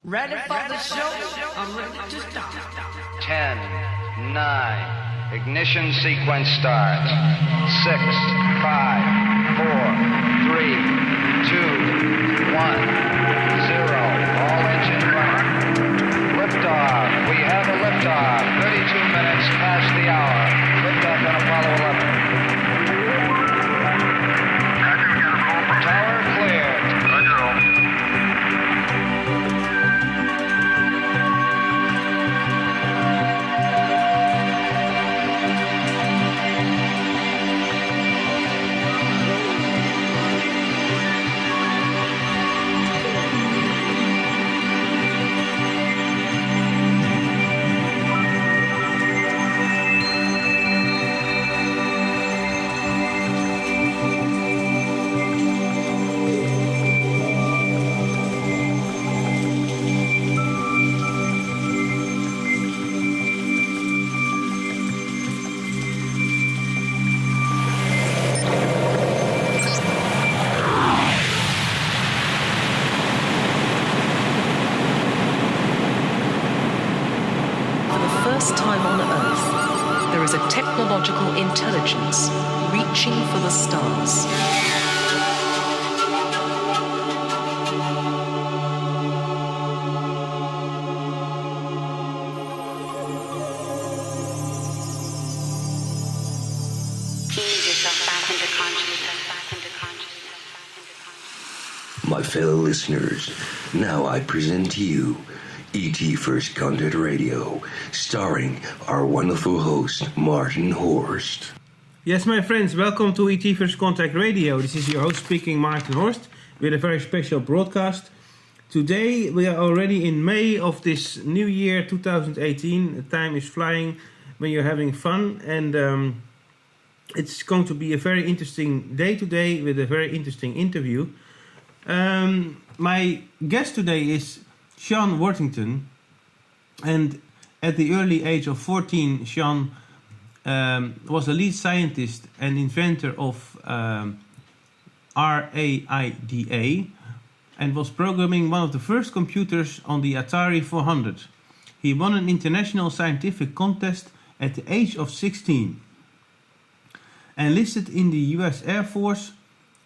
Ready for the show? I'm ready to start. 10, 9, ignition sequence start. 6, 5, 4, 3, 2, 1, 0. All engine running. Liftoff. We have a liftoff. 32 minutes past the hour. Liftoff on Apollo 11. Tower cleared. Technological intelligence reaching for the stars. Ease yourself back into consciousness. My fellow listeners, now I present to you E.T. First Contact Radio, starring our wonderful host, Martin Horst. Yes, my friends, welcome to E.T. First Contact Radio. This is your host speaking, Martin Horst, with a very special broadcast. Today, we are already in May of this new year, 2018. The time is flying when you're having fun, and it's going to be a very interesting day today with a very interesting interview. My guest today is Sean Worthington, and at the early age of 14, Sean was a lead scientist and inventor of RAIDA and was programming one of the first computers on the Atari 400. He won an international scientific contest at the age of 16. Enlisted in the US Air Force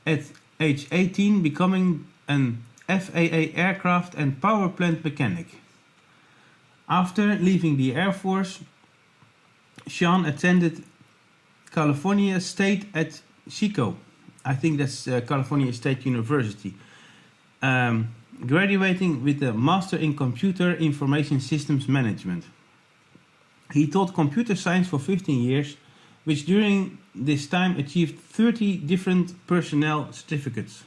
at age 18, becoming an FAA aircraft and power plant mechanic. After leaving the Air Force, Sean attended California State at Chico. I think that's California State University. Graduating with a Master in Computer Information Systems Management. He taught computer science for 15 years, which during this time achieved 30 different personnel certificates.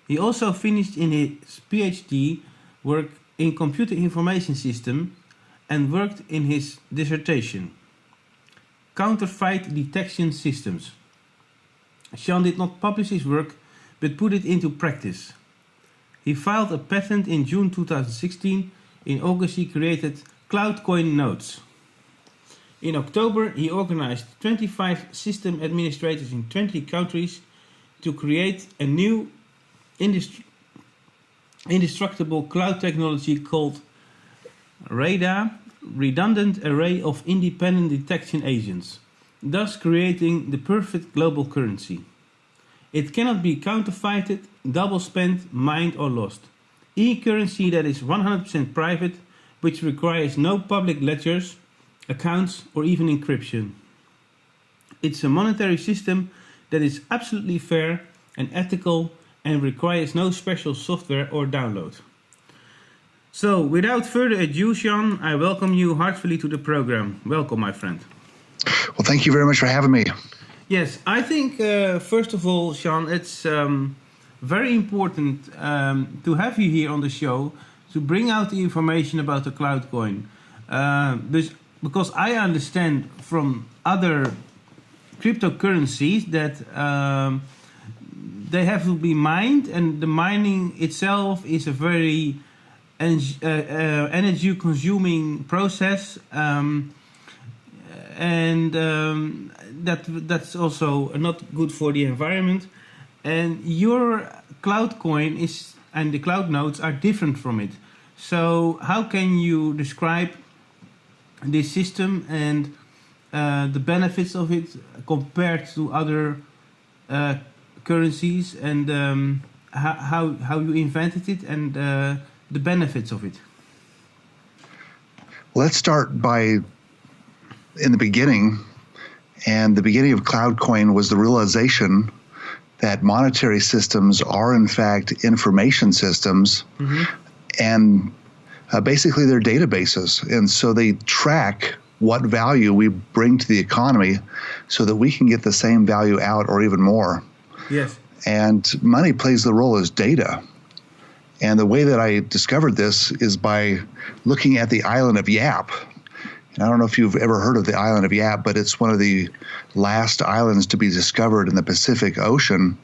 He also finished in his PhD work in computer information system and worked in his dissertation, Counterfeit Detection Systems. Sean did not publish his work, but put it into practice. He filed a patent in June 2016. In August, he created CloudCoin nodes. In October, he organized 25 system administrators in 20 countries to create a new indestructible cloud technology called RAIDA, Redundant Array of Independent Detection Agents, thus creating the perfect global currency. It cannot be counterfeited, double spent, mined or lost. E-currency that is 100% private, which requires no public ledgers, accounts or even encryption. It's a monetary system that is absolutely fair and ethical and requires no special software or download. So, without further ado, Sean, I welcome you heartily to the program. Welcome, my friend. Well, thank you very much for having me. Yes, I think, first of all, Sean, it's very important to have you here on the show to bring out the information about the CloudCoin. Because I understand from other cryptocurrencies that they have to be mined, and the mining itself is a very energy-consuming process, and that's also not good for the environment. And your CloudCoin is, and the cloud nodes are different from it. So how can you describe this system and the benefits of it compared to other currencies, and how you invented it and the benefits of it? Let's start by in the beginning. And the beginning of CloudCoin was the realization that monetary systems are, in fact, information systems. And basically they're databases. And so they track what value we bring to the economy so that we can get the same value out or even more. Yes. And money plays the role as data. And the way that I discovered this is by looking at the island of Yap. And I don't know if you've ever heard of the island of Yap, but it's one of the last islands to be discovered in the Pacific Ocean.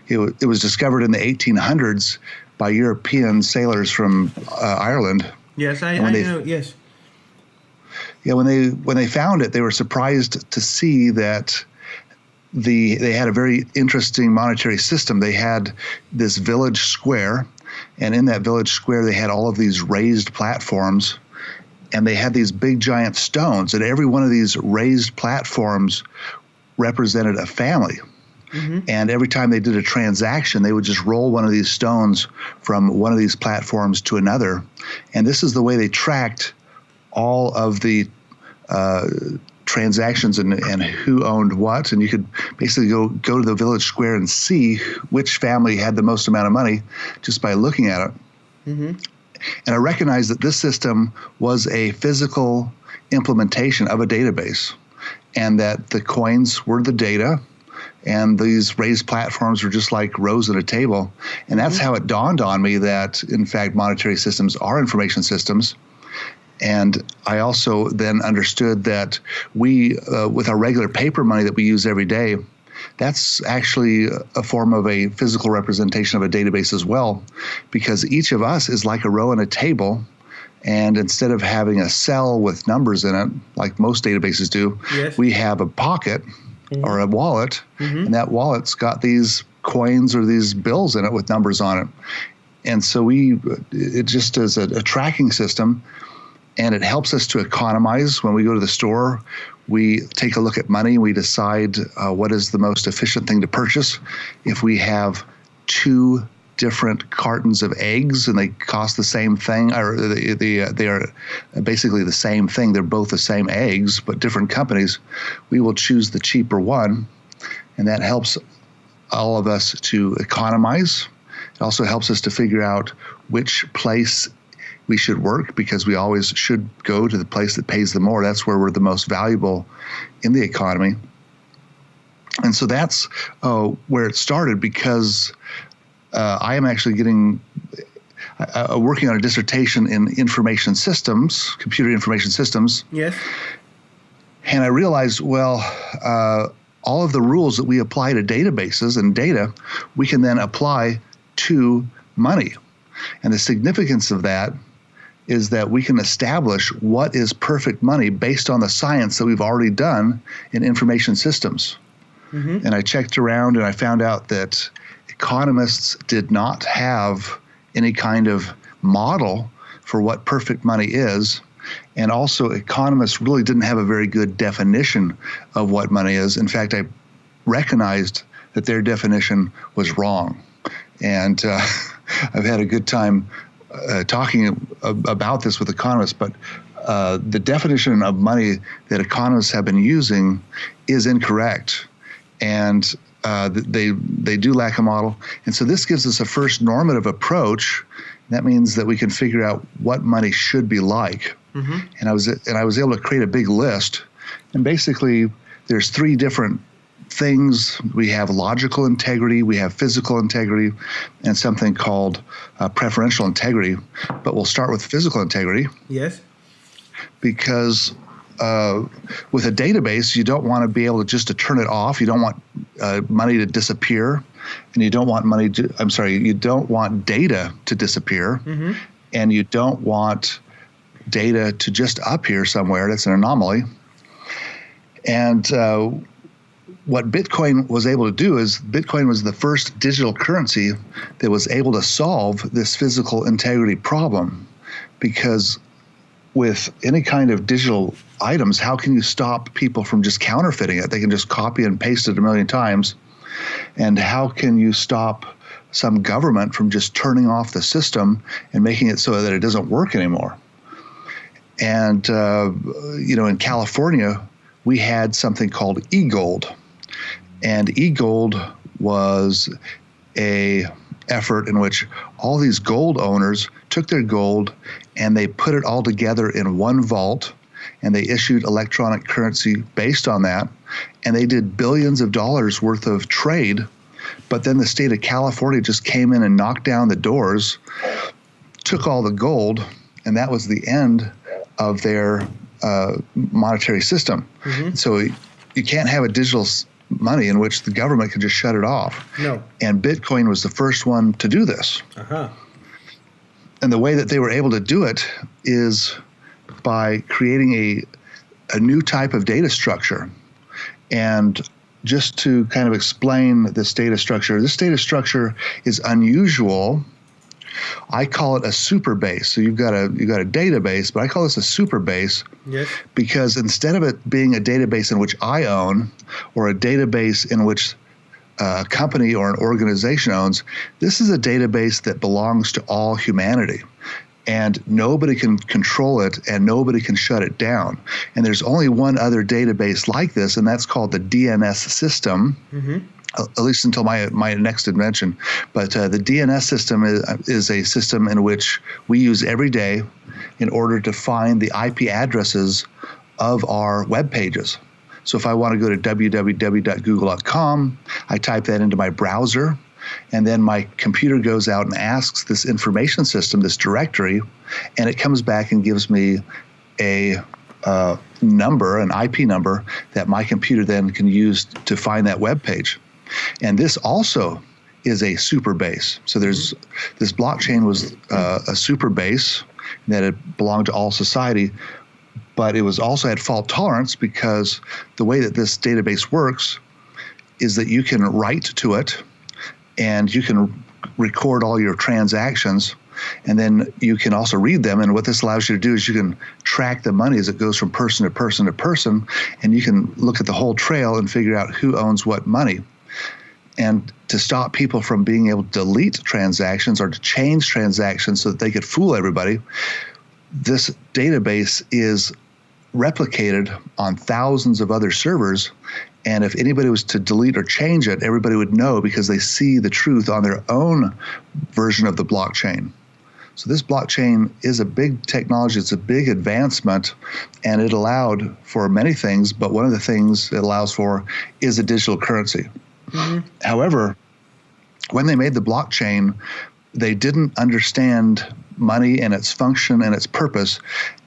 It was discovered in the 1800s by European sailors from Ireland. Yes, I know. Yes. Yeah, when they found it, they were surprised to see that they had a very interesting monetary system. They had this village square, and in that village square, they had all of these raised platforms. And they had these big giant stones, and every one of these raised platforms represented a family. And every time they did a transaction, they would just roll one of these stones from one of these platforms to another. And this is the way they tracked all of the transactions and who owned what. And you could basically go to the village square and see which family had the most amount of money just by looking at it. And I recognized that this system was a physical implementation of a database, and that the coins were the data, and these raised platforms were just like rows at a table. And that's how it dawned on me that, in fact, monetary systems are information systems. And I also then understood that we, with our regular paper money that we use every day, that's actually a form of a physical representation of a database as well, because each of us is like a row in a table. And instead of having a cell with numbers in it, like most databases do, we have a pocket or a wallet, and that wallet's got these coins or these bills in it with numbers on it. And so it just is a tracking system, and it helps us to economize. When we go to the store, we take a look at money. We decide what is the most efficient thing to purchase. If we have two different cartons of eggs and they cost the same thing, or they are basically the same thing, they're both the same eggs, but different companies, we will choose the cheaper one. And that helps all of us to economize. It also helps us to figure out which place we should work, because we always should go to the place that pays the more. That's where we're the most valuable in the economy. And so that's where it started, because I am actually working on a dissertation in information systems, computer information systems. Yes. And I realized, all of the rules that we apply to databases and data, we can then apply to money. And the significance of that is that we can establish what is perfect money based on the science that we've already done in information systems. And I checked around and I found out that economists did not have any kind of model for what perfect money is. And also economists really didn't have a very good definition of what money is. In fact, I recognized that their definition was wrong. And I've had a good time talking about this with economists, but the definition of money that economists have been using is incorrect, and they do lack a model. And so this gives us a first normative approach. That means that we can figure out what money should be like. And I was able to create a big list. And basically, there's three different things. We have logical integrity, we have physical integrity, and something called preferential integrity. But we'll start with physical integrity. Yes. Because with a database, you don't want to be able to turn it off. You don't want money to disappear, and you don't want you don't want data to disappear, and you don't want data to just appear somewhere. That's an anomaly. And what Bitcoin was able to do is Bitcoin was the first digital currency that was able to solve this physical integrity problem. because with any kind of digital items, how can you stop people from just counterfeiting it? They can just copy and paste it a million times. And how can you stop some government from just turning off the system and making it so that it doesn't work anymore? And, in California, we had something called e-gold. And e-gold was a effort in which all these gold owners took their gold and they put it all together in one vault, and they issued electronic currency based on that, and they did billions of dollars worth of trade. But then the state of California just came in and knocked down the doors, took all the gold, and that was the end of their monetary system. Mm-hmm. So you can't have a digital money in which the government can just shut it off. No. And Bitcoin was the first one to do this. Uh-huh. And the way that they were able to do it is by creating a new type of data structure. And just to kind of explain this data structure is unusual. I call it a Superbase. So you've got a database, but I call this a Superbase. Yes. Because instead of it being a database in which I own, or a database in which a company or an organization owns, this is a database that belongs to all humanity. And nobody can control it, and nobody can shut it down. And there's only one other database like this, and that's called the DNS system. Mm-hmm. At least until my next invention. But the DNS system is a system in which we use every day in order to find the IP addresses of our web pages. So if I want to go to www.google.com, I type that into my browser, and then my computer goes out and asks this information system, this directory, and it comes back and gives me a number, an IP number, that my computer then can use to find that web page. And this also is a Superbase. So there's this blockchain was a Superbase that it belonged to all society, but it was also had fault tolerance, because the way that this database works is that you can write to it and you can record all your transactions, and then you can also read them. And what this allows you to do is you can track the money as it goes from person to person to person, and you can look at the whole trail and figure out who owns what money. And to stop people from being able to delete transactions or to change transactions so that they could fool everybody, this database is replicated on thousands of other servers. And if anybody was to delete or change it, everybody would know, because they see the truth on their own version of the blockchain. So this blockchain is a big technology. It's a big advancement, and it allowed for many things, but one of the things it allows for is a digital currency. Mm-hmm. However, when they made the blockchain, they didn't understand money and its function and its purpose,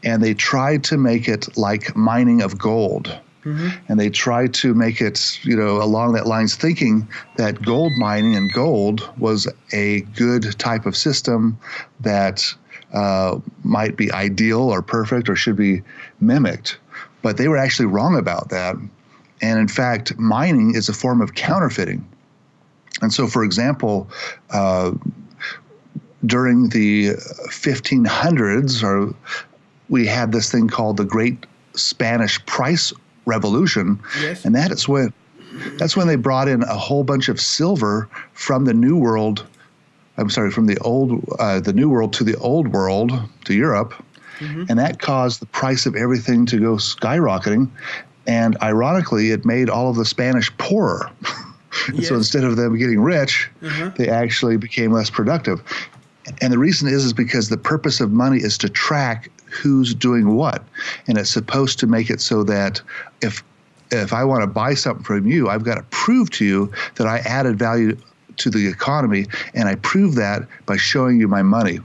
and they tried to make it like mining of gold. Mm-hmm. And they tried to make it, along that lines, thinking that gold mining and gold was a good type of system that might be ideal or perfect or should be mimicked. But they were actually wrong about that. And in fact, mining is a form of counterfeiting. And so, for example, during the 1500s, we had this thing called the Great Spanish Price Revolution. Yes. And that's when they brought in a whole bunch of silver from the New World. From the New World to the Old World, to Europe. Mm-hmm. And that caused the price of everything to go skyrocketing. And ironically, it made all of the Spanish poorer. And yes. So instead of them getting rich, they actually became less productive. And the reason is because the purpose of money is to track who's doing what. And it's supposed to make it so that if I want to buy something from you, I've got to prove to you that I added value to the economy, and I prove that by showing you my money.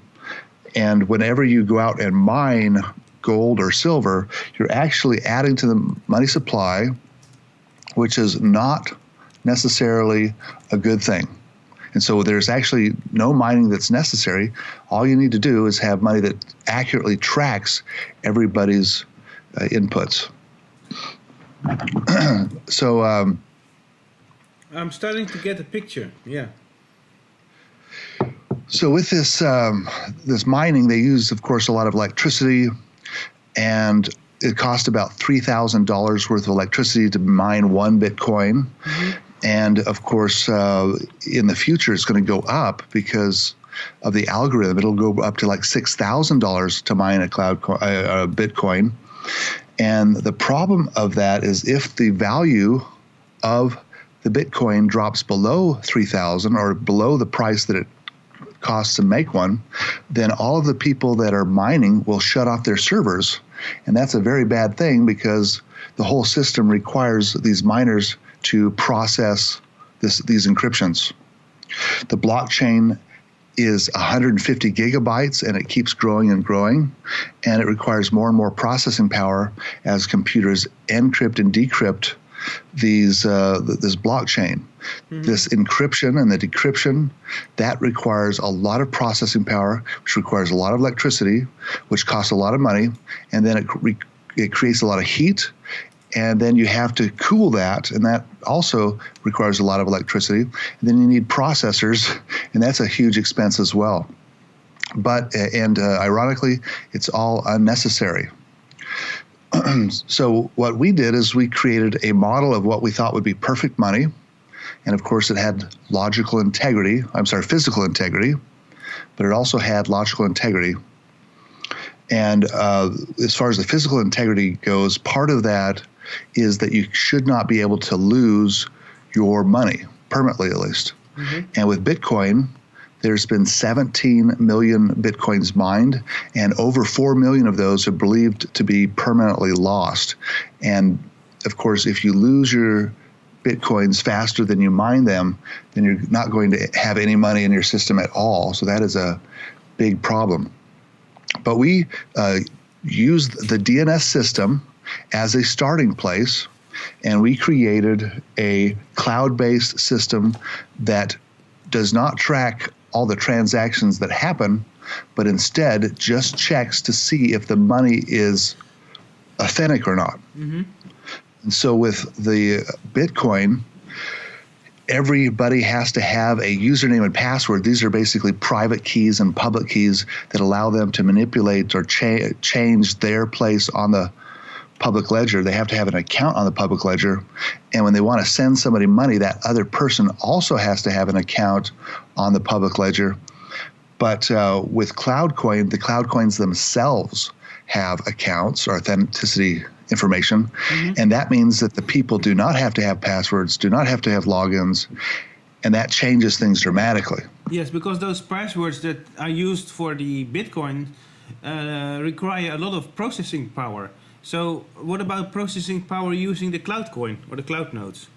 And whenever you go out and mine gold or silver, you're actually adding to the money supply, which is not necessarily a good thing. And so there's actually no mining that's necessary. All you need to do is have money that accurately tracks everybody's inputs. So I'm starting to get a picture. Yeah. So with this mining, they use, of course, a lot of electricity, and it cost about $3,000 worth of electricity to mine one Bitcoin. And of course, in the future, it's going to go up because of the algorithm. It'll go up to like $6,000 to mine a Bitcoin. And the problem of that is if the value of the Bitcoin drops below 3,000 or below the price that it costs to make one, then all of the people that are mining will shut off their servers. And that's a very bad thing because the whole system requires these miners to process these encryptions. The blockchain is 150 gigabytes and it keeps growing and growing, and it requires more and more processing power as computers encrypt and decrypt this blockchain. This encryption and the decryption, that requires a lot of processing power, which requires a lot of electricity, which costs a lot of money, and then it creates a lot of heat, and then you have to cool that, and that also requires a lot of electricity. And then you need processors, and that's a huge expense as well. But ironically, it's all unnecessary. So what we did is we created a model of what we thought would be perfect money. And of course, it had physical integrity, but it also had logical integrity. And as far as the physical integrity goes, part of that is that you should not be able to lose your money, permanently at least. And with Bitcoin, there's been 17 million Bitcoins mined, and over 4 million of those are believed to be permanently lost. And of course, if you lose your Bitcoins faster than you mine them, then you're not going to have any money in your system at all. So that is a big problem. But we used the DNS system as a starting place, and we created a cloud-based system that does not track all the transactions that happen, but instead just checks to see if the money is authentic or not. And so with the Bitcoin, everybody has to have a username and password. These are basically private keys and public keys that allow them to manipulate or change their place on the public ledger. They have to have an account on the public ledger. And when they want to send somebody money, that other person also has to have an account on the public ledger. But with CloudCoin, the CloudCoins themselves have accounts or authenticity information. And that means that the people do not have to have passwords, do not have to have logins, and that changes things dramatically. Yes, because those passwords that are used for the Bitcoin require a lot of processing power. So what about processing power using the CloudCoin or the cloud nodes?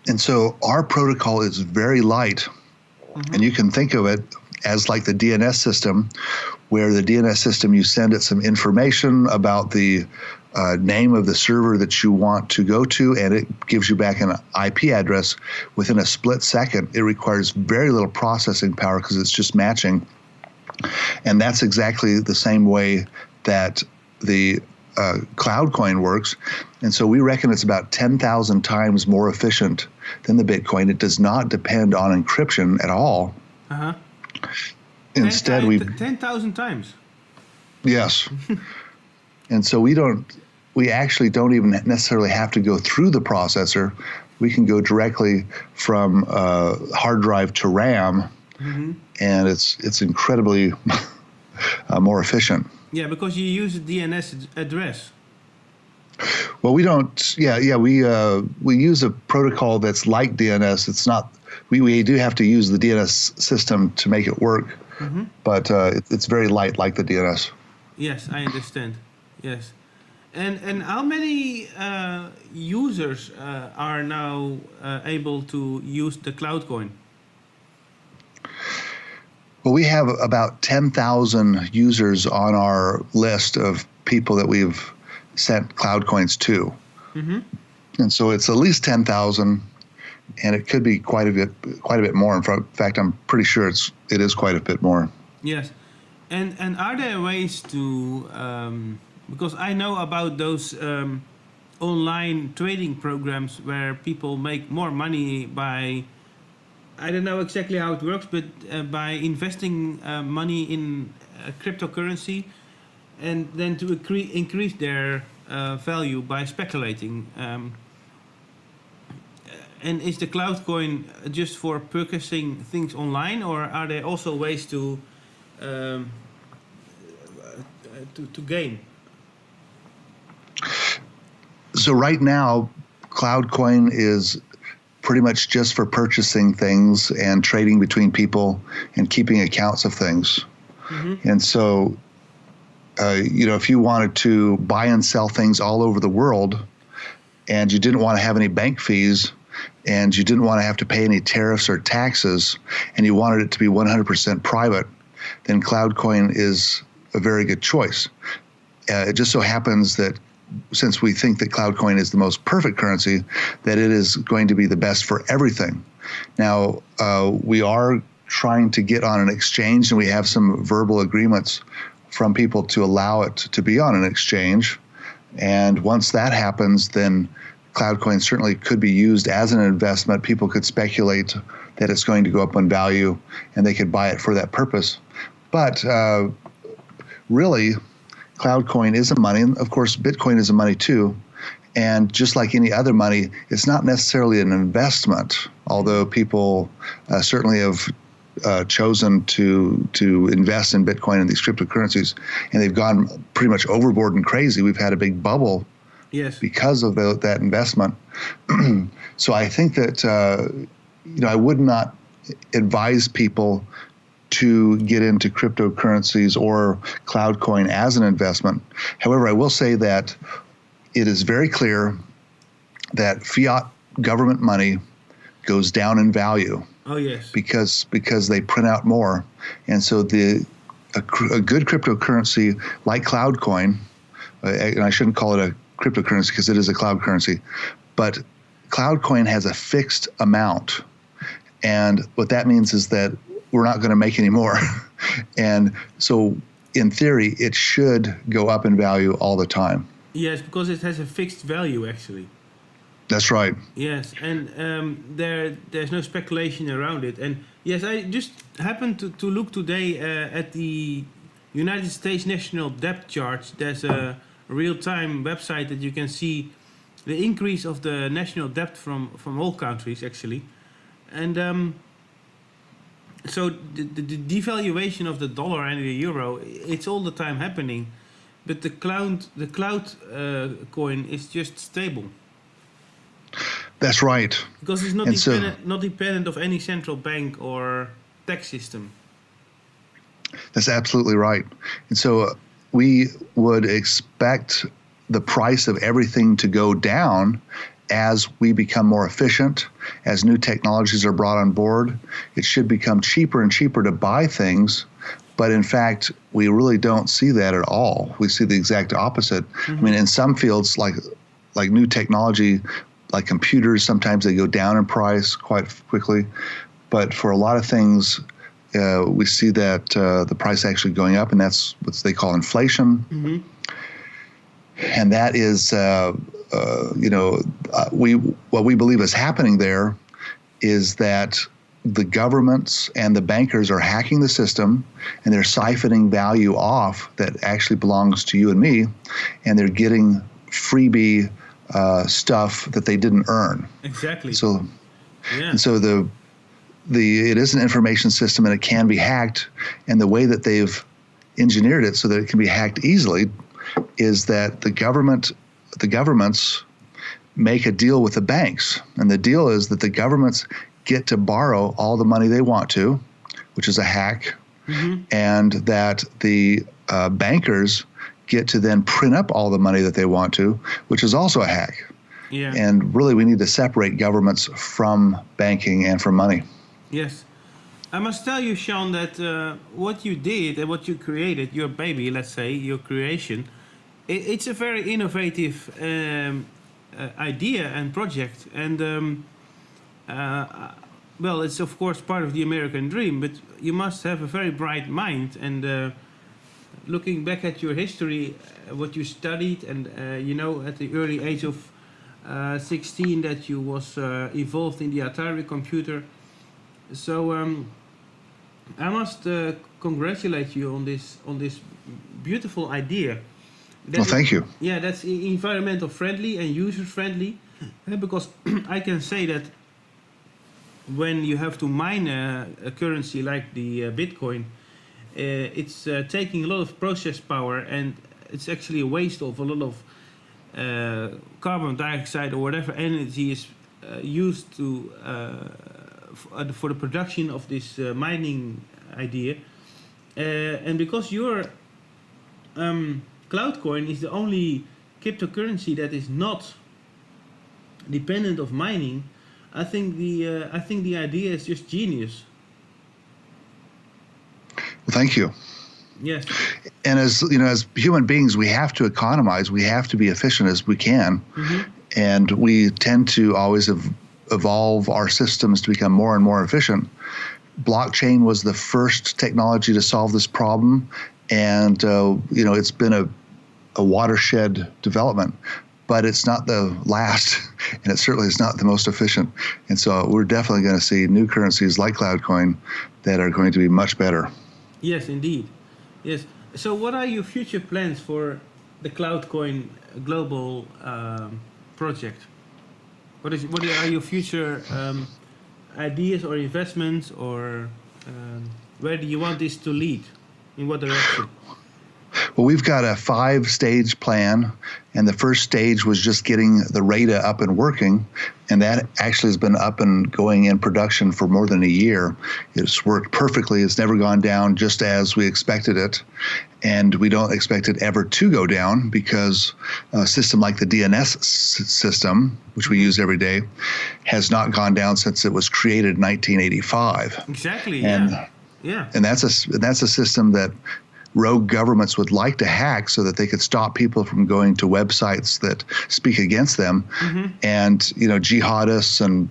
And so our protocol is very light. And you can think of it as like the DNS system, where the DNS system, you send it some information about the name of the server that you want to go to, and it gives you back an IP address within a split second. It requires very little processing power because it's just matching. And that's exactly the same way that the CloudCoin works. And so we reckon it's about 10,000 times more efficient than the Bitcoin. It does not depend on encryption at all. Instead, 10,000 times. Yes. And so we actually don't even necessarily have to go through the processor. We can go directly from hard drive to RAM, and it's incredibly more efficient. Yeah, because you use a DNS address. Well, we don't. We use a protocol that's like DNS. It's not. We do have to use the DNS system to make it work, but it's very light, like the DNS. Yes, I understand. Yes, and how many users are now able to use the CloudCoin? Well, we have about 10,000 users on our list of people that we've sent CloudCoins to. And so it's at least 10,000, and it could be quite a bit more. In fact, I'm pretty sure it is quite a bit more. Yes, and are there ways to because I know about those online trading programs where people make more money by I don't know exactly how it works, but by investing money in cryptocurrency and then to increase their value by speculating. And is the CloudCoin just for purchasing things online, or are there also ways to gain? So right now, CloudCoin is pretty much just for purchasing things and trading between people and keeping accounts of things. Mm-hmm. And so, if you wanted to buy and sell things all over the world and you didn't want to have any bank fees and you didn't want to have to pay any tariffs or taxes and you wanted it to be 100% private, then CloudCoin is a very good choice. It just so happens that since we think that CloudCoin is the most perfect currency, that it is going to be the best for everything. Now, we are trying to get on an exchange, and we have some verbal agreements from people to allow it to be on an exchange. And once that happens, then CloudCoin certainly could be used as an investment. People could speculate that it's going to go up in value, and they could buy it for that purpose. But really, CloudCoin is a money, and of course, Bitcoin is a money too. And just like any other money, it's not necessarily an investment, although people certainly have chosen to invest in Bitcoin and these cryptocurrencies, and they've gone pretty much overboard and crazy. We've had a big bubble because of that investment. So I think that I would not advise people to get into cryptocurrencies or CloudCoin as an investment. However, I will say that it is very clear that fiat government money goes down in value. Oh yes, because they print out more, and so a good cryptocurrency like CloudCoin, and I shouldn't call it a cryptocurrency because it is a cloud currency, but CloudCoin has a fixed amount, and what that means is that we're not going to make any more. And so in theory, it should go up in value all the time. Yes, because it has a fixed value, actually. That's right. Yes, and there's no speculation around it. And yes, I just happened to look today at the United States National Debt Chart. There's a real-time website that you can see the increase of the national debt from all countries, actually. And so the devaluation of the dollar and the euro, it's all the time happening, but the cloud coin is just stable. That's right. Because it's not dependent of any central bank or tax system. That's absolutely right. And so we would expect the price of everything to go down as we become more efficient, as new technologies are brought on board. It should become cheaper and cheaper to buy things, but in fact, we really don't see that at all. We see the exact opposite. Mm-hmm. I mean, in some fields, like new technology, like computers, sometimes they go down in price quite quickly, but for a lot of things, we see that the price actually going up, and that's what they call inflation. Mm-hmm. And that is, what we believe is happening there is that the governments and the bankers are hacking the system, and they're siphoning value off that actually belongs to you and me, and they're getting freebie stuff that they didn't earn. Exactly. So, yeah. And so it is an information system, and it can be hacked. And the way that they've engineered it so that it can be hacked easily is that the governments make a deal with the banks, and the deal is that the governments get to borrow all the money they want to, which is a hack, mm-hmm. and that the bankers get to then print up all the money that they want to, which is also a hack. Yeah. And really, we need to separate governments from banking and from money. Yes. I must tell you, Sean, that what you did and what you created, your baby, let's say, your creation, it's a very innovative idea and project. And, well, it's of course part of the American dream, but you must have a very bright mind. And looking back at your history, what you studied, and, at the early age of 16 that you was involved in the Atari computer, So I must congratulate you on this beautiful idea. Well, thank you. Yeah, that's environmental friendly and user friendly, because I can say that when you have to mine a currency like the Bitcoin, it's taking a lot of process power, and it's actually a waste of a lot of carbon dioxide or whatever energy is used to for the production of this mining idea. And because your CloudCoin is the only cryptocurrency that is not dependent of mining, I think the idea is just genius. Well, thank you. Yes. And as human beings, we have to economize. We have to be efficient as we can, and we tend to always evolve our systems to become more and more efficient. Blockchain was the first technology to solve this problem, and it's been a watershed development. But it's not the last, and it certainly is not the most efficient. And so we're definitely going to see new currencies like CloudCoin that are going to be much better. Yes, indeed. Yes. So what are your future plans for the CloudCoin global project? What are your future ideas or investments, or where do you want this to lead? In what direction? Well, we've got a 5-stage plan, and the first stage was just getting the RADA up and working, and that actually has been up and going in production for more than a year. It's worked perfectly. It's never gone down, just as we expected it, and we don't expect it ever to go down, because a system like the DNS system, which we use every day, has not gone down since it was created in 1985. Exactly. Yeah. And that's a system that rogue governments would like to hack so that they could stop people from going to websites that speak against them. And jihadists and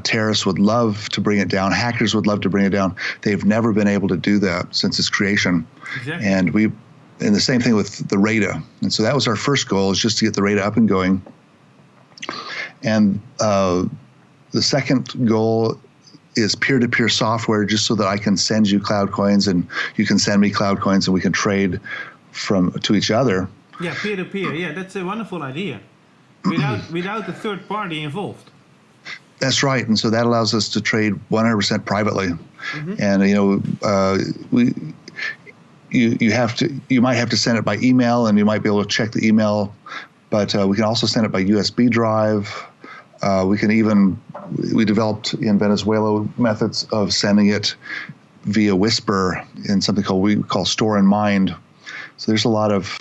terrorists would love to bring it down. Hackers would love to bring it down. They've never been able to do that since its creation. Exactly. And the same thing with the RADA. And so that was our first goal, is just to get the RADA up and going. And the second goal is peer-to-peer software, just so that I can send you CloudCoins and you can send me CloudCoins and we can trade to each other. Yeah, peer-to-peer. Yeah, that's a wonderful idea. Without the third party involved. That's right, and so that allows us to trade 100% privately. And you might have to send it by email, and you might be able to check the email, but we can also send it by USB drive. We developed in Venezuela methods of sending it via Whisper in something we call Store and Mind. So there's a lot of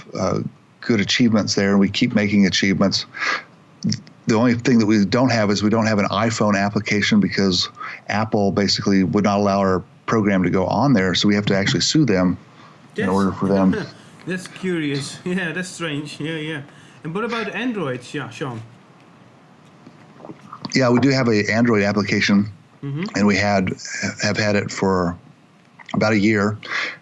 good achievements there, and we keep making achievements. The only thing that we don't have is we don't have an iPhone application, because Apple basically would not allow our program to go on there, so we have to actually sue them in order for them. That's curious. Yeah, that's strange. Yeah. And what about Android, Sean? Yeah, we do have an Android application, and we have had it for about a year,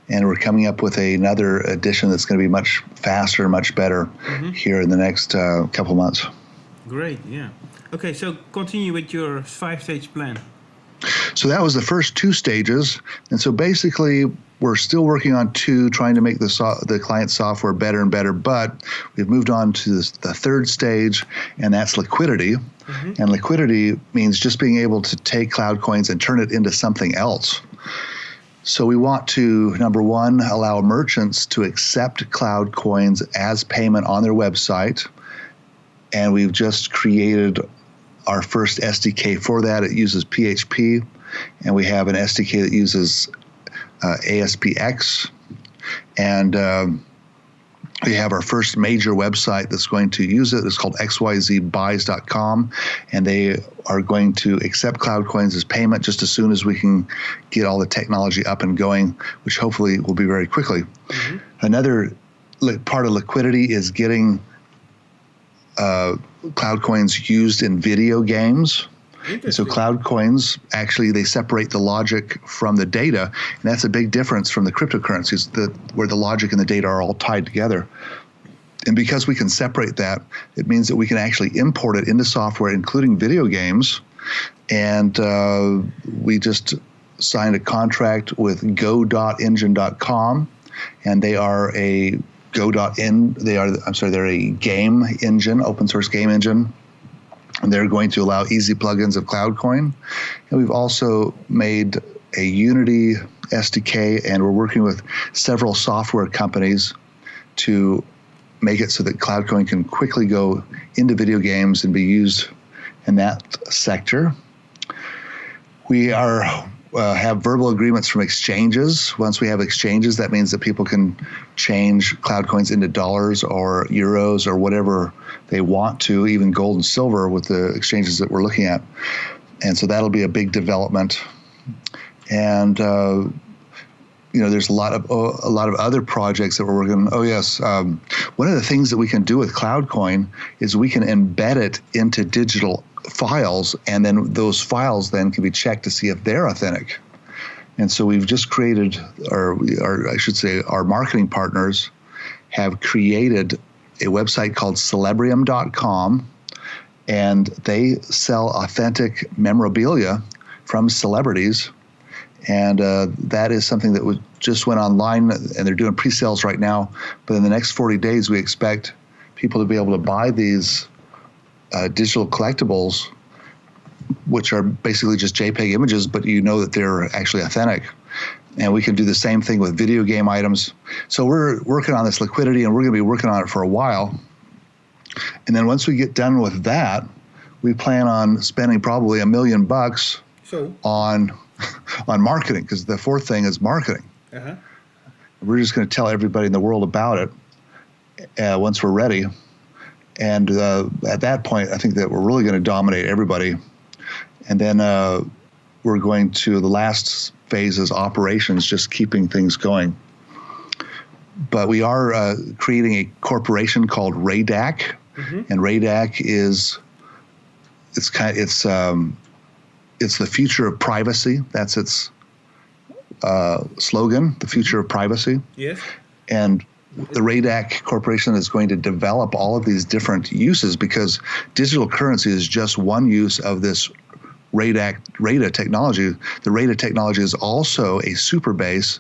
and we're coming up with another edition that's going to be much faster, much better here in the next couple months. Great, yeah. Okay, so continue with your 5-stage plan. So that was the first 2 stages, and so basically we're still working on 2, trying to make the client software better and better, but we've moved on to the 3rd stage, and that's liquidity. And liquidity means just being able to take CloudCoins and turn it into something else. So we want to, number 1, allow merchants to accept CloudCoins as payment on their website, and we've just created our first SDK for that. It uses PHP, and we have an SDK that uses ASPX, and we have our first major website that's going to use it. It's called xyzbuys.com, and they are going to accept CloudCoins as payment just as soon as we can get all the technology up and going, which hopefully will be very quickly. Another part of liquidity is getting CloudCoins used in video games. So CloudCoins, actually, they separate the logic from the data, and that's a big difference from the cryptocurrencies, where the logic and the data are all tied together. And because we can separate that, it means that we can actually import it into software, including video games, And we just signed a contract with go.engine.com, and they are a they're a game engine, open source game engine. And they're going to allow easy plugins of CloudCoin. And we've also made a Unity SDK, and we're working with several software companies to make it so that CloudCoin can quickly go into video games and be used in that sector. We have verbal agreements from exchanges. Once we have exchanges, that means that people can change CloudCoins into dollars or euros or whatever they want to, even gold and silver with the exchanges that we're looking at. And so that'll be a big development. And there's a lot of other projects that we're working on. Oh yes, one of the things that we can do with CloudCoin is we can embed it into digital files, and then those files then can be checked to see if they're authentic. And so we've just created, or I should say, our marketing partners have created a website called Celebrium.com, and they sell authentic memorabilia from celebrities. And that is something that just went online, and they're doing pre-sales right now. But in the next 40 days, we expect people to be able to buy these digital collectibles, which are basically just JPEG images, but you know that they're actually authentic. And we can do the same thing with video game items. So we're working on this Liquidity, and we're going to be working on it for a while. And then once we get done with that, we plan on spending probably $1 million on marketing, because the fourth thing is marketing. Uh-huh. We're just going to tell everybody in the world about it once we're ready. And at that point, I think that we're really going to dominate everybody. And then we're going to the last phase is operations, just keeping things going. But we are creating a corporation called RADAC, and RADAC is it's the future of privacy. That's its slogan, the future of privacy. Yes. And the RADAC Corporation is going to develop all of these different uses, because digital currency is just one use of this RADA technology. The RADA technology is also a Superbase,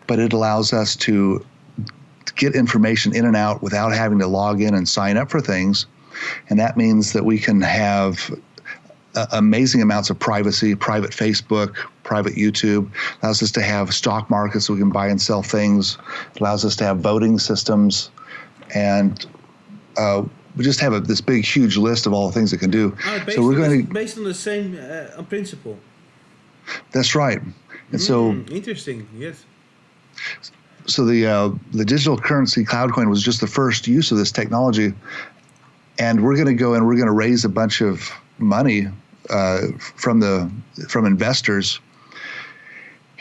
but it allows us to get information in and out without having to log in and sign up for things. And that means that we can have amazing amounts of privacy, private Facebook, private YouTube, allows us to have stock markets so we can buy and sell things, allows us to have voting systems, and we just have this big, huge list of all the things it can do. So we're going to based on the same principle. That's right. And so Interesting. Yes. So the digital currency CloudCoin was just the first use of this technology, and we're going to go and we're going to raise a bunch of money from investors,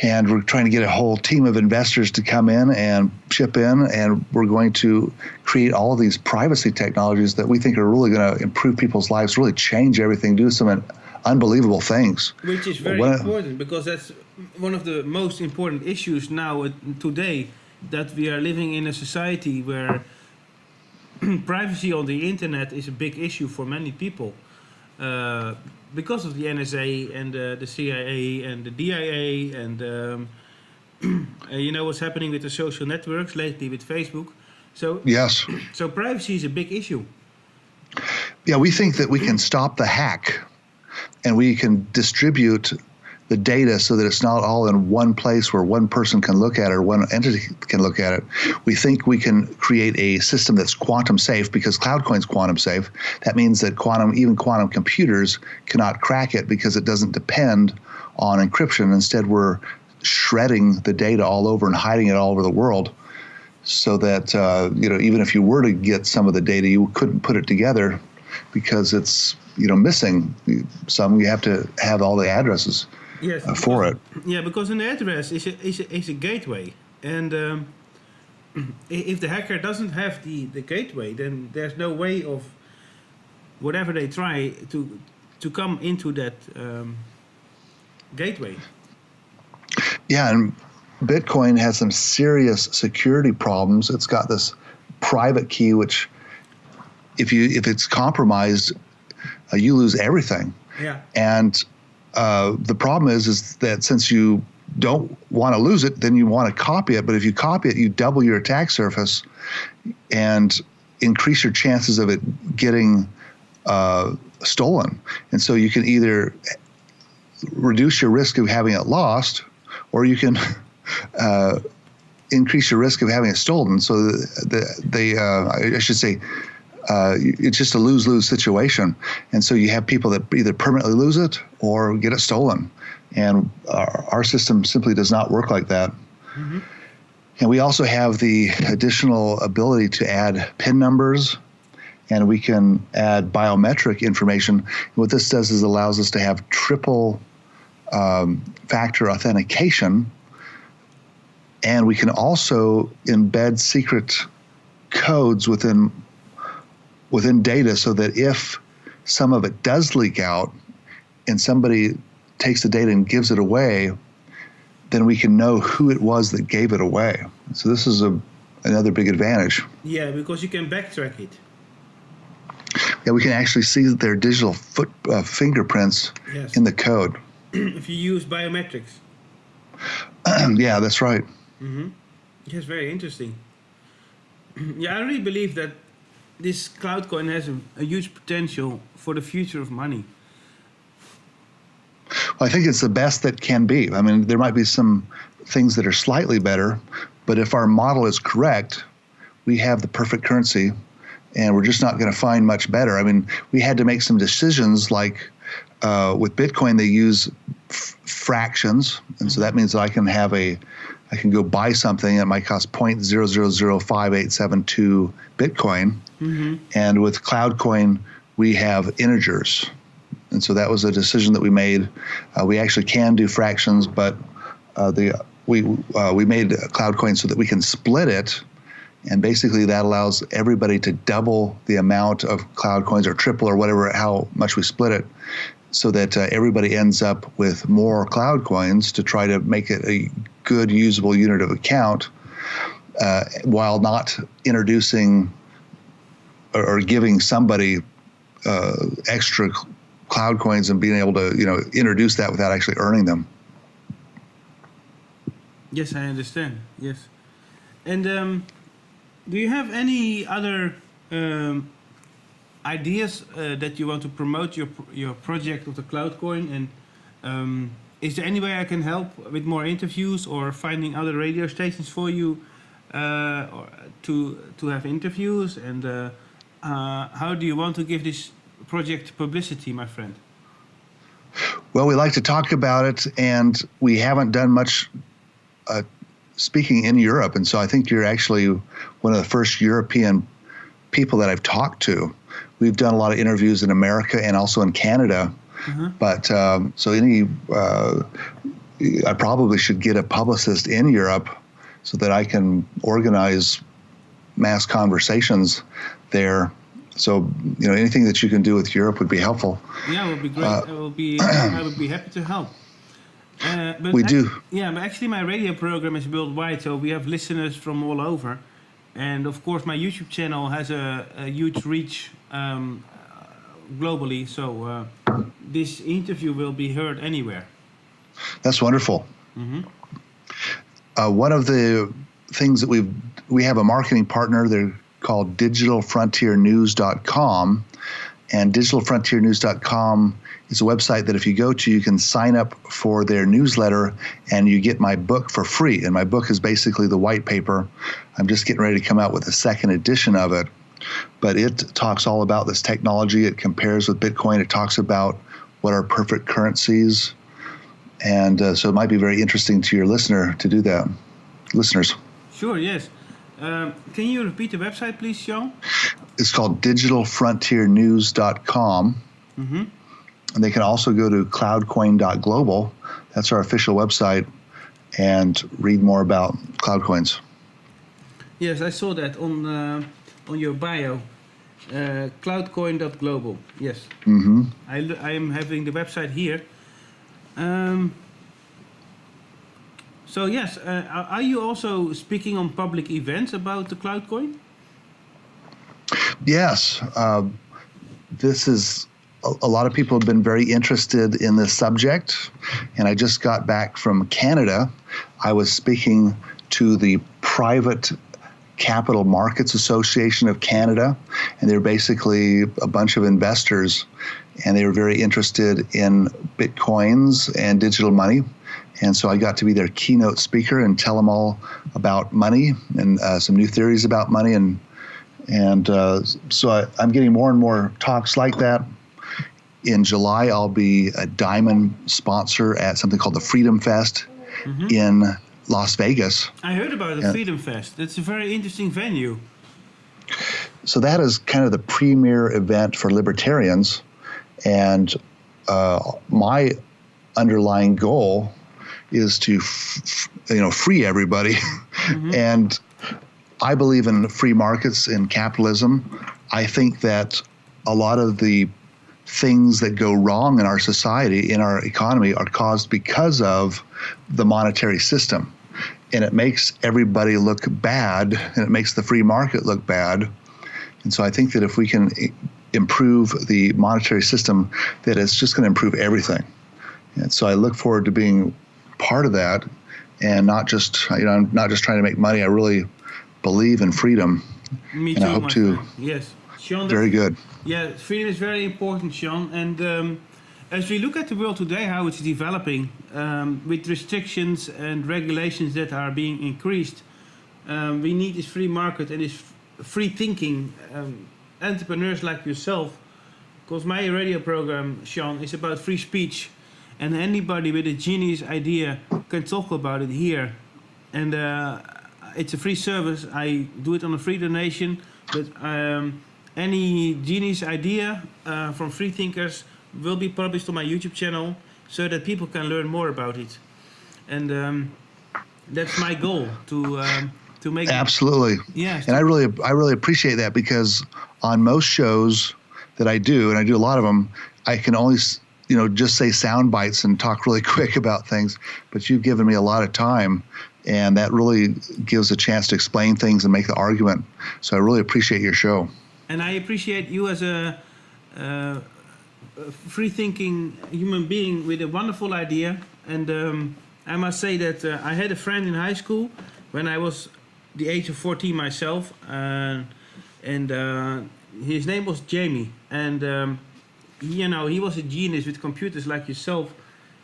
and we're trying to get a whole team of investors to come in and chip in, and we're going to create all of these privacy technologies that we think are really going to improve people's lives, really change everything, do some unbelievable things. Which is very important, because that's one of the most important issues now today, that we are living in a society where privacy on the internet is a big issue for many people. Because of the NSA and the CIA and the DIA and you know what's happening with the social networks lately with Facebook. So yes. So privacy is a big issue. Yeah, we think that we can stop the hack, and we can distribute the data so that it's not all in one place where one person can look at it or one entity can look at it. We think we can create a system that's quantum safe, because CloudCoin's quantum safe. That means that even quantum computers cannot crack it, because it doesn't depend on encryption. Instead, we're shredding the data all over and hiding it all over the world, so that even if you were to get some of the data, you couldn't put it together because it's missing some. You have to have all the addresses. Yes, for it. Yeah, because an address is a gateway, and if the hacker doesn't have the gateway, then there's no way of whatever they try to come into that gateway. Yeah, and Bitcoin has some serious security problems. It's got this private key, which if it's compromised, you lose everything. Yeah. And the problem is that since you don't want to lose it, then you want to copy it. But if you copy it, you double your attack surface and increase your chances of it getting stolen. And so you can either reduce your risk of having it lost, or you can increase your risk of having it stolen. So I should say, it's just a lose-lose situation. And so you have people that either permanently lose it or get it stolen. And our system simply does not work like that. Mm-hmm. And we also have the additional ability to add PIN numbers, and we can add biometric information. What this does is allows us to have triple factor authentication, and we can also embed secret codes within data, so that if some of it does leak out and somebody takes the data and gives it away, then we can know who it was that gave it away. So this is another big advantage. Yeah, because you can backtrack it. Yeah, we can actually see their digital fingerprints in the code. If you use biometrics. Yeah, that's right. Mm-hmm. Yes, very interesting. Yeah, I really believe that this CloudCoin has a huge potential for the future of money. Well, I think it's the best that can be. I mean, there might be some things that are slightly better, but if our model is correct, we have the perfect currency, and we're just not going to find much better. I mean, we had to make some decisions, like with Bitcoin, they use fractions, and so that means that I can go buy something that might cost 0.0005872 Bitcoin, mm-hmm. and with CloudCoin, we have integers. And so that was a decision that we made. We actually can do fractions, but we made CloudCoin so that we can split it, and basically that allows everybody to double the amount of CloudCoins, or triple, or whatever, how much we split it, so that everybody ends up with more CloudCoins to try to make it a good usable unit of account, while not introducing or giving somebody extra CloudCoins and being able to, introduce that without actually earning them. Yes, I understand. Yes. And do you have any other ideas that you want to promote your project of the CloudCoin? And is there any way I can help with more interviews, or finding other radio stations for you or to have interviews? And how do you want to give this project publicity, my friend? Well, we like to talk about it, and we haven't done much speaking in Europe, and so I think you're actually one of the first European people that I've talked to. We've done a lot of interviews in America and also in Canada, mm-hmm. but I probably should get a publicist in Europe so that I can organize mass conversations there. So, anything that you can do with Europe would be helpful. Yeah, it would be great. I would be happy to help. But we do. Yeah, but actually my radio program is worldwide, so we have listeners from all over. And of course my YouTube channel has a huge reach globally, so this interview will be heard anywhere. That's wonderful. Mm-hmm. One of the things that we have a marketing partner, they're called digitalfrontiernews.com, and digitalfrontiernews.com is a website that if you go to, you can sign up for their newsletter, and you get my book for free. And my book is basically the white paper. I'm just getting ready to come out with a second edition of it, but it talks all about this technology. It compares with Bitcoin. It talks about what are perfect currencies, and so it might be very interesting to your listener to do that. Listeners. Sure. Yes. Can you repeat the website, please, Sean? It's called digitalfrontiernews.com. Mm-hmm. And they can also go to cloudcoin.global. That's our official website, and read more about CloudCoins. Yes, I saw that on your bio, cloudcoin.global. Yes. Mm-hmm. I am having the website here. So yes, are you also speaking on public events about the CloudCoin? Yes. This is a lot of people have been very interested in this subject, and I just got back from Canada. I was speaking to the Private Capital Markets Association of Canada, and they're basically a bunch of investors, and they were very interested in Bitcoins and digital money. And so I got to be their keynote speaker and tell them all about money and some new theories about money. And so I'm getting more and more talks like that. In July, I'll be a diamond sponsor at something called the Freedom Fest in Las Vegas. I heard about the Freedom Fest. It's a very interesting venue. So that is kind of the premier event for libertarians. And my underlying goal is to free everybody. And I believe in free markets and capitalism. I think that a lot of the things that go wrong in our society, in our economy, are caused because of the monetary system. And it makes everybody look bad, and it makes the free market look bad. And so I think that if we can improve the monetary system, that it's just going to improve everything. And so I look forward to being part of that, and not just I'm not just trying to make money. I really believe in freedom. Me and too, I hope to. friend. Yes, Sean. Very good. Yeah, freedom is very important, Sean. And as we look at the world today, how it's developing, with restrictions and regulations that are being increased, we need this free market and this free thinking. Entrepreneurs like yourself, because my radio program, Sean, is about free speech, and anybody with a genius idea can talk about it here. And it's a free service. I do it on a free donation, but any genius idea from free thinkers will be published on my YouTube channel so that people can learn more about it. And that's my goal, to make Absolutely. Yes. And I really appreciate that, because on most shows that I do, and I do a lot of them, I can only just say sound bites and talk really quick about things, but you've given me a lot of time, and that really gives a chance to explain things and make the argument. So I really appreciate your show. And I appreciate you as a free-thinking human being with a wonderful idea. And I must say that I had a friend in high school when I was the age of 14 myself, and his name was Jamie. And he was a genius with computers like yourself.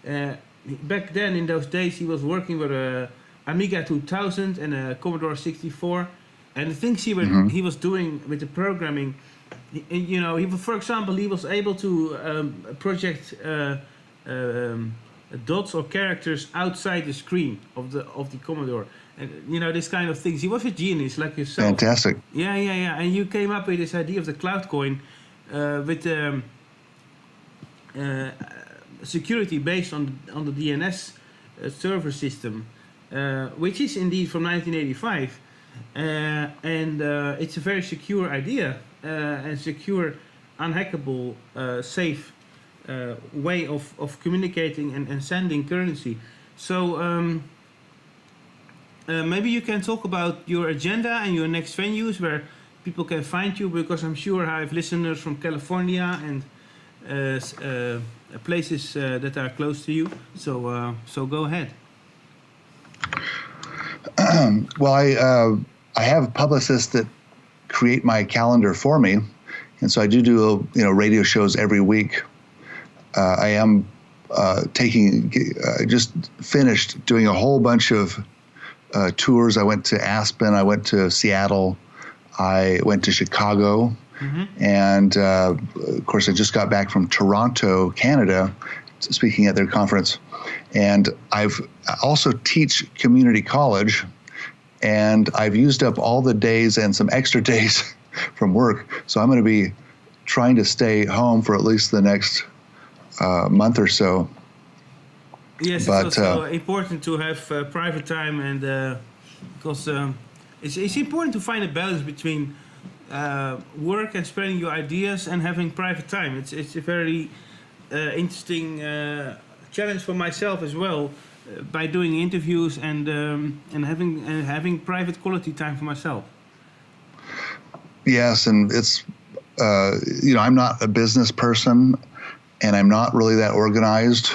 Back then, in those days, he was working with a Amiga 2000 and a Commodore 64. And the things he was doing with the programming, for example, he was able to project dots or characters outside the screen of the Commodore, and this kind of things. He was a genius like yourself. Fantastic. Yeah. And you came up with this idea of the CloudCoin with security based on the DNS server system, which is indeed from 1985. And it's a very secure idea and secure, unhackable, safe way of communicating and sending currency. So maybe you can talk about your agenda and your next venues where people can find you, because I'm sure I have listeners from California and places that are close to you. So go ahead. Well, I have publicists that create my calendar for me, and so I do radio shows every week. I am just finished doing a whole bunch of tours. I went to Aspen, I went to Seattle, I went to Chicago, and of course I just got back from Toronto, Canada, speaking at their conference. And I've also teach community college, and I've used up all the days and some extra days from work. So I'm going to be trying to stay home for at least the next month or so. Yes, but, it's also important to have private time, and because it's important to find a balance between work and spreading your ideas and having private time. It's a very interesting challenge for myself as well, by doing interviews and having private quality time for myself. Yes, and it's I'm not a business person. and I'm not really that organized,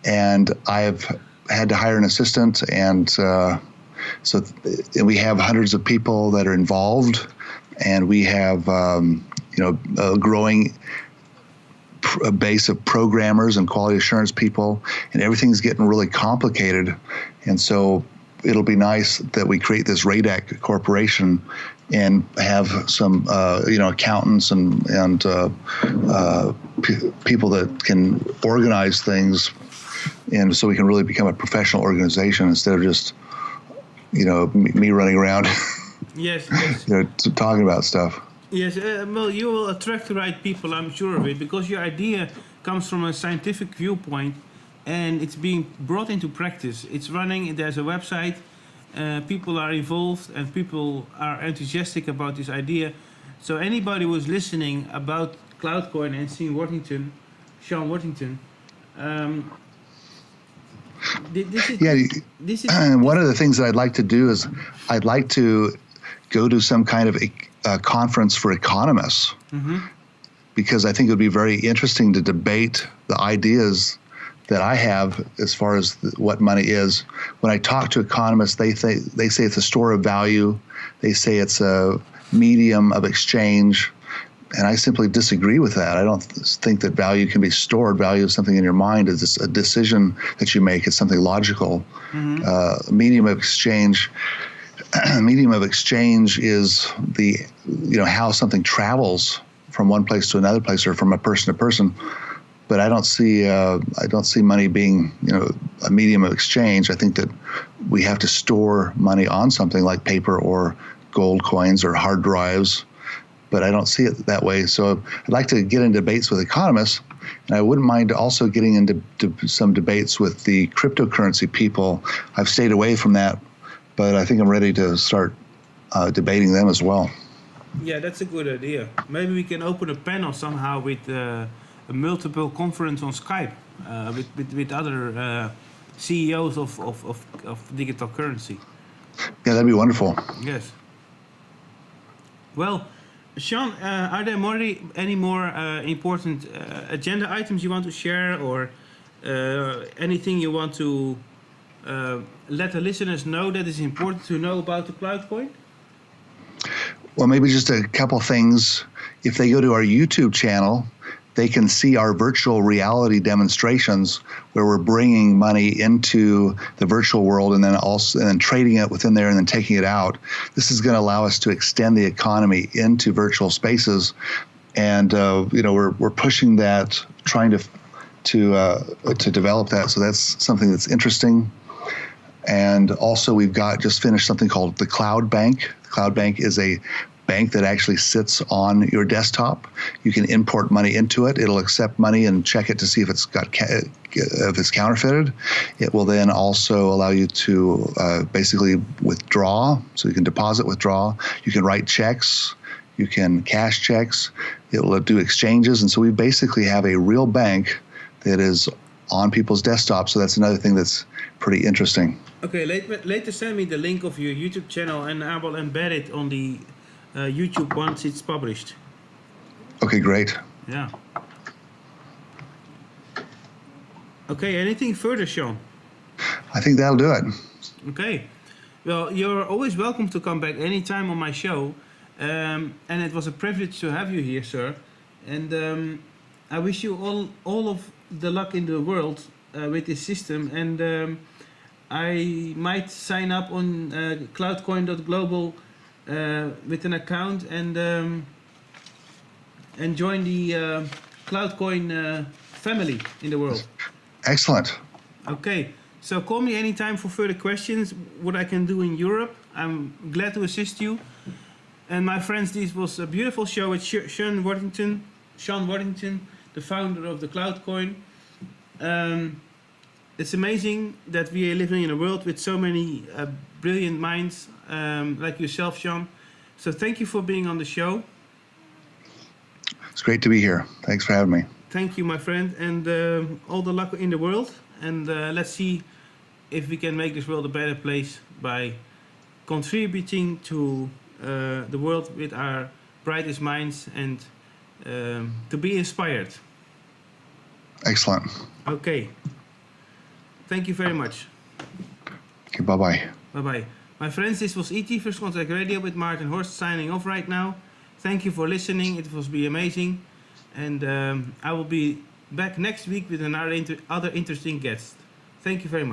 and I've had to hire an assistant, and so we have hundreds of people that are involved, and we have a growing a base of programmers and quality assurance people, and everything's getting really complicated. And so it'll be nice that we create this RADAC corporation and have some accountants and people that can organize things, and so we can really become a professional organization instead of just me running around Yes. talking about stuff. Yes, well, you will attract the right people, I'm sure of it, because your idea comes from a scientific viewpoint and it's being brought into practice. It's running, there's a website, people are involved and people are enthusiastic about this idea. So anybody who's listening about CloudCoin and seeing Sean Worthington, this is one of the things that I'd like to do is I'd like to go to some kind of a conference for economists, because I think it would be very interesting to debate the ideas that I have as far as what money is. When I talk to economists, they say it's a store of value. They say it's a medium of exchange. And I simply disagree with that. I don't think that value can be stored. Value is something in your mind. It's a decision that you make. It's something logical. Medium of exchange. Medium of exchange is the how something travels from one place to another place or from a person to person. But I don't see money being a medium of exchange. I think that we have to store money on something like paper or gold coins or hard drives. But I don't see it that way. So I'd like to get in debates with economists, and I wouldn't mind also getting into some debates with the cryptocurrency people. I've stayed away from that, but I think I'm ready to start debating them as well. Yeah, that's a good idea. Maybe we can open a panel somehow with a multiple conference on Skype with other CEOs of digital currency. Yeah, that'd be wonderful. Yes. Well, Sean, are there any more important agenda items you want to share, or anything you want to let the listeners know that is important to know about the CloudCoin? Well, maybe just a couple things. If they go to our YouTube channel, they can see our virtual reality demonstrations where we're bringing money into the virtual world and then trading it within there and then taking it out. This is going to allow us to extend the economy into virtual spaces, and we're pushing that, trying to develop that. So that's something that's interesting. And also, we've just finished something called the Cloud Bank. The Cloud Bank is a bank that actually sits on your desktop. You can import money into it. It'll accept money and check it to see if it's counterfeited. It will then also allow you to basically withdraw. So you can deposit, withdraw. You can write checks. You can cash checks. It will do exchanges. And so we basically have a real bank that is on people's desktops. So that's another thing that's pretty interesting. Okay, later send me the link of your YouTube channel and I will embed it on the YouTube once it's published. Okay, great. Yeah. Okay, anything further, Sean? I think that'll do it. Okay. Well, you're always welcome to come back anytime on my show. And it was a privilege to have you here, sir. And I wish you all of the luck in the world with this system. And I might sign up on cloudcoin.global with an account and join the CloudCoin family in the world. Excellent. Okay, so call me anytime for further questions, what I can do in Europe. I'm glad to assist you. And my friends, this was a beautiful show with Sean Worthington, the founder of the CloudCoin. It's amazing that we are living in a world with so many brilliant minds like yourself, Sean. So thank you for being on the show. It's great to be here. Thanks for having me. Thank you, my friend, and all the luck in the world. And let's see if we can make this world a better place by contributing to the world with our brightest minds and to be inspired. Excellent. Okay. Thank you very much. Okay, bye-bye. Bye-bye. My friends, this was ET First Contact Radio with Martin Horst signing off right now. Thank you for listening. It was amazing. And I will be back next week with another other interesting guest. Thank you very much.